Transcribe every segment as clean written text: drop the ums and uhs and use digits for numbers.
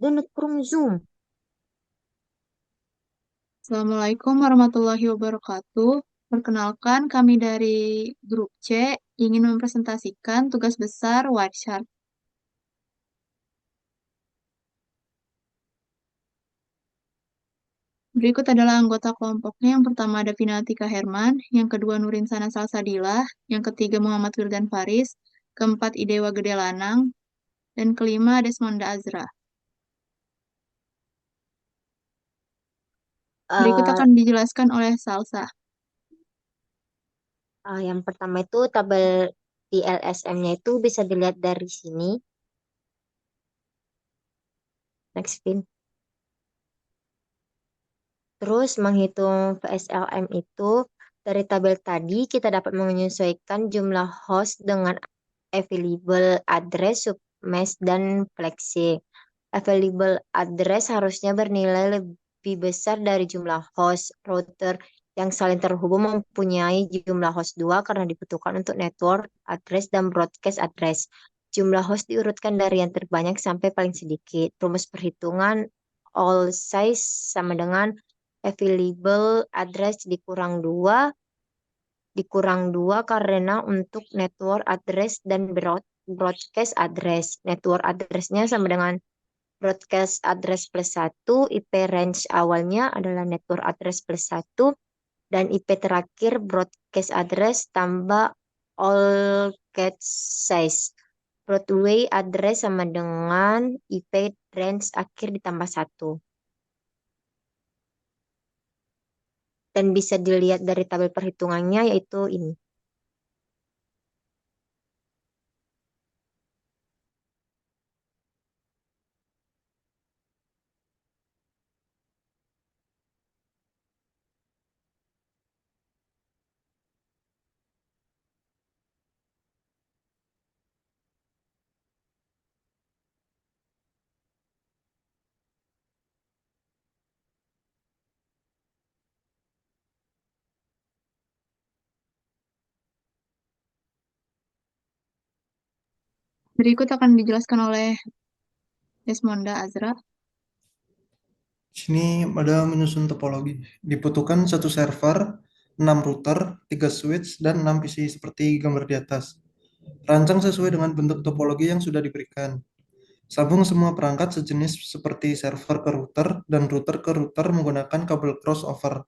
Download Chrome Zoom. Assalamualaikum warahmatullahi wabarakatuh. Perkenalkan, kami dari grup C ingin mempresentasikan tugas besar Wireshark. Berikut adalah anggota kelompoknya. Yang pertama ada Vinatika Herman, yang kedua Nurinsana Salsabila, yang ketiga Muhammad Wildan Faris, keempat Idewa Gede Lanang, dan kelima Desmonda Azra. Berikut Eh, akan dijelaskan oleh Salsa. yang pertama itu tabel di LSM-nya itu bisa dilihat dari sini. Next pin. Terus menghitung VSLM itu dari tabel tadi kita dapat menyesuaikan jumlah host dengan available address, submesh, dan flexi. Available address harusnya bernilai lebih besar dari jumlah host. Router yang saling terhubung mempunyai jumlah host 2 karena dibutuhkan untuk network address dan broadcast address. Jumlah host diurutkan dari yang terbanyak sampai paling sedikit. Rumus perhitungan all size sama dengan available address dikurang 2 karena untuk network address dan broadcast address. Network addressnya sama dengan broadcast address plus 1, IP range awalnya adalah network address plus 1, dan IP terakhir broadcast address tambah all cache size. Broadway address sama dengan IP range akhir ditambah 1. Dan bisa dilihat dari tabel perhitungannya yaitu ini. Berikut akan dijelaskan oleh Desmonda Azra. Sini ada menyusun topologi. Dibutuhkan satu server, 6 router, 3 switch, dan 6 PC seperti gambar di atas. Rancang sesuai dengan bentuk topologi yang sudah diberikan. Sambung semua perangkat sejenis seperti server ke router dan router ke router menggunakan kabel crossover.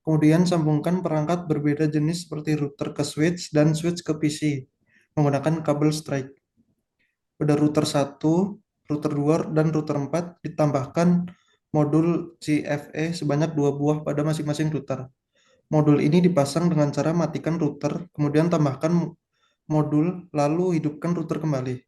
Kemudian sambungkan perangkat berbeda jenis seperti router ke switch dan switch ke PC menggunakan kabel strike. Pada router 1, router 2, dan router 4 ditambahkan modul CFE sebanyak 2 buah pada masing-masing router. Modul ini dipasang dengan cara matikan router, kemudian tambahkan modul, lalu hidupkan router kembali.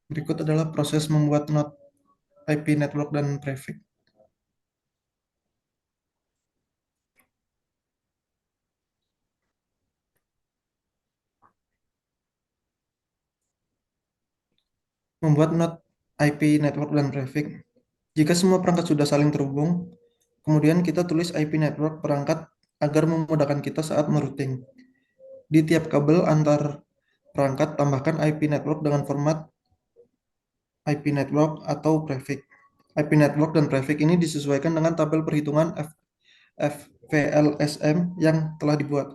Berikut adalah proses membuat node IP network dan prefix. Membuat node IP network dan prefix. Jika semua perangkat sudah saling terhubung, kemudian kita tulis IP network perangkat agar memudahkan kita saat merouting. Di tiap kabel antar perangkat, tambahkan IP network dengan format IP network atau prefix. IP network dan prefix ini disesuaikan dengan tabel perhitungan FVLSM yang telah dibuat.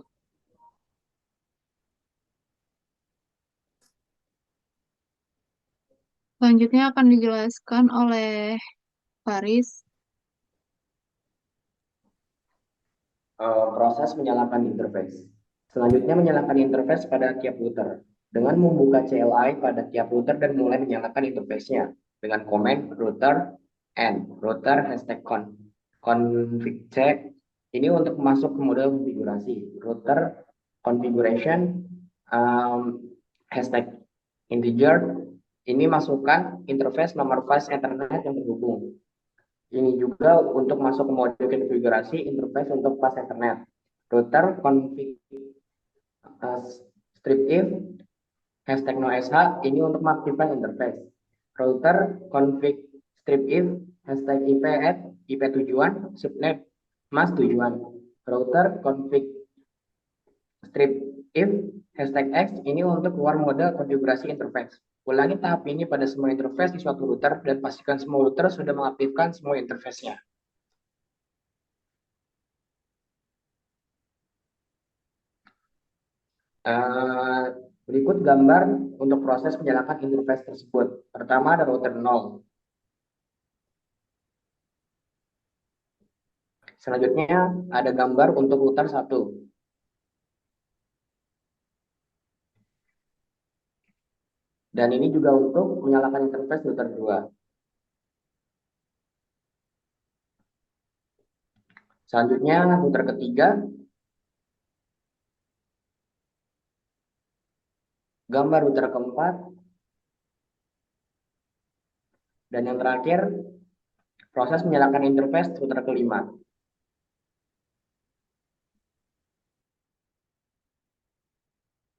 Selanjutnya akan dijelaskan oleh Faris. Proses menyalakan interface. Selanjutnya menyalakan interface pada tiap router dengan membuka CLI pada tiap router dan mulai menyalakan interface-nya dengan komen router and router hashtag config check. Ini untuk masuk ke mode konfigurasi router configuration, hashtag integer. Ini masukkan interface nomor flash Ethernet yang terhubung. Ini juga untuk masuk ke mode konfigurasi interface untuk flash Ethernet. Router config strip if hashtag nosh ini untuk mengaktifkan interface. Router config strip if hashtag ip at ip tujuan subnet mas tujuan. Router config strip if hashtag x ini untuk keluar mode konfigurasi interface. Ulangi tahap ini pada semua interface di suatu router dan pastikan semua router sudah mengaktifkan semua interface-nya. Berikut gambar untuk proses menyalakan interface tersebut. Pertama ada router 0. Selanjutnya ada gambar untuk router 1. Dan ini juga untuk menyalakan interface router 2. Selanjutnya router ketiga. Gambar router keempat. Dan yang terakhir, proses menyalakan interface router kelima.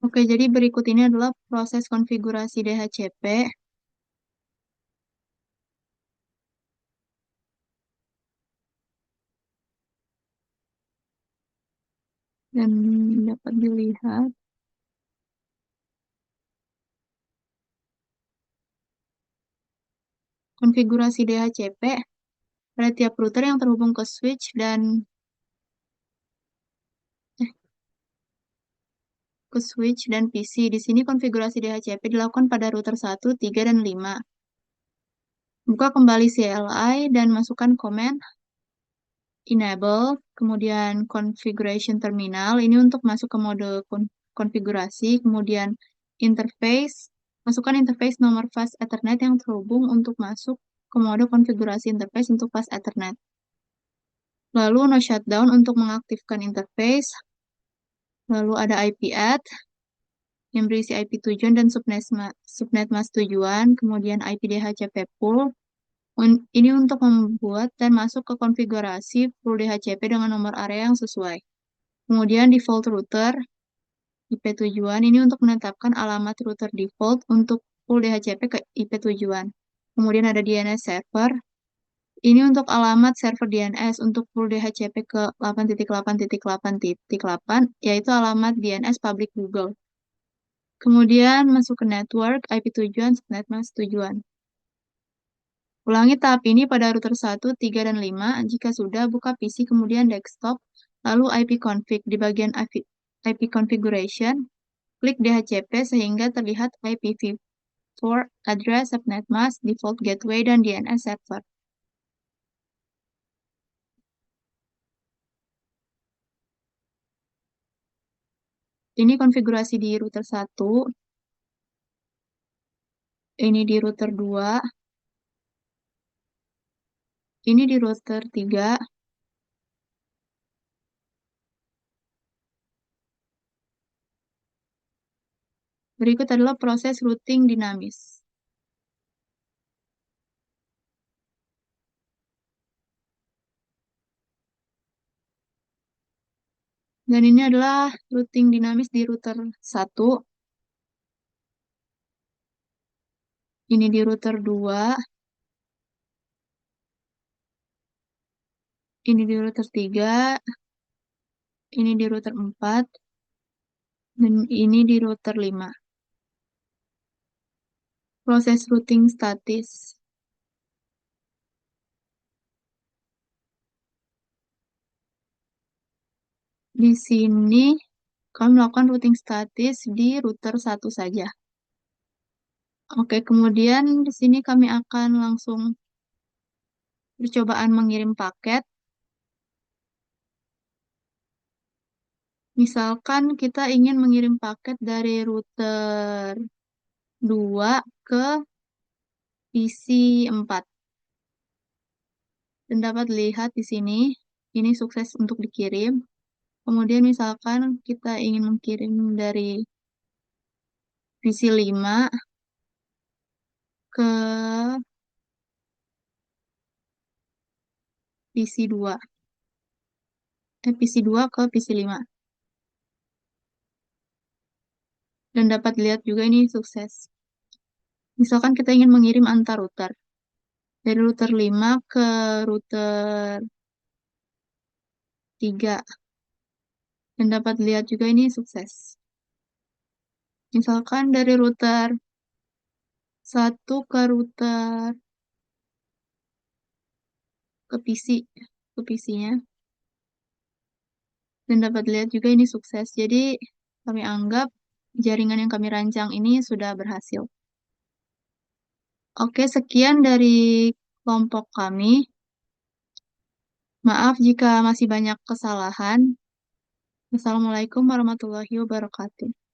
Oke, jadi berikut ini adalah proses konfigurasi DHCP. Dan dapat dilihat. Konfigurasi DHCP pada tiap router yang terhubung ke switch dan PC. Di sini konfigurasi DHCP dilakukan pada router 1, 3, dan 5. Buka kembali CLI dan masukkan command enable, kemudian configuration terminal, ini untuk masuk ke mode konfigurasi, kemudian interface, masukkan interface nomor fast Ethernet yang terhubung untuk masuk ke mode konfigurasi interface untuk fast Ethernet. Lalu no shutdown untuk mengaktifkan interface, lalu ada IP add, yang berisi IP tujuan dan subnet mask tujuan, kemudian IP DHCP pool. Ini untuk membuat dan masuk ke konfigurasi pool DHCP dengan nomor area yang sesuai. Kemudian default router, IP tujuan, ini untuk menetapkan alamat router default untuk pool DHCP ke IP tujuan. Kemudian ada DNS server, ini untuk alamat server DNS untuk pool DHCP ke 8.8.8.8, yaitu alamat DNS public Google. Kemudian masuk ke network, IP tujuan, subnet mask tujuan. Ulangi tahap ini pada router 1, 3, dan 5. Jika sudah, buka PC, kemudian desktop, lalu IP config. Di bagian IP configuration, klik DHCP sehingga terlihat IPv4, address, subnet mask, default gateway, dan DNS server. Ini konfigurasi di router 1. Ini di router 2. Ini di router 3. Berikut adalah proses routing dinamis. Dan ini adalah routing dinamis di router 1. Ini di router 2. Ini di router 3. Ini di router 4. Dan ini di router 5. Proses routing statis. Di sini kami melakukan routing statis di router 1 saja. Oke, kemudian di sini kami akan langsung percobaan mengirim paket. Misalkan kita ingin mengirim paket dari router 2 ke PC 4. Dan dapat lihat di sini, ini sukses untuk dikirim. Kemudian misalkan kita ingin mengirim dari PC 5 ke PC 2. PC 2 ke PC 5. Dan dapat lihat juga ini sukses. Misalkan kita ingin mengirim antar router. Dari router 5 ke router 3. Dan dapat lihat juga ini sukses. Misalkan dari router 1 ke router ke PC-nya. Dan dapat lihat juga ini sukses. Jadi kami anggap jaringan yang kami rancang ini sudah berhasil. Oke, sekian dari kelompok kami. Maaf jika masih banyak kesalahan. Wassalamualaikum warahmatullahi wabarakatuh.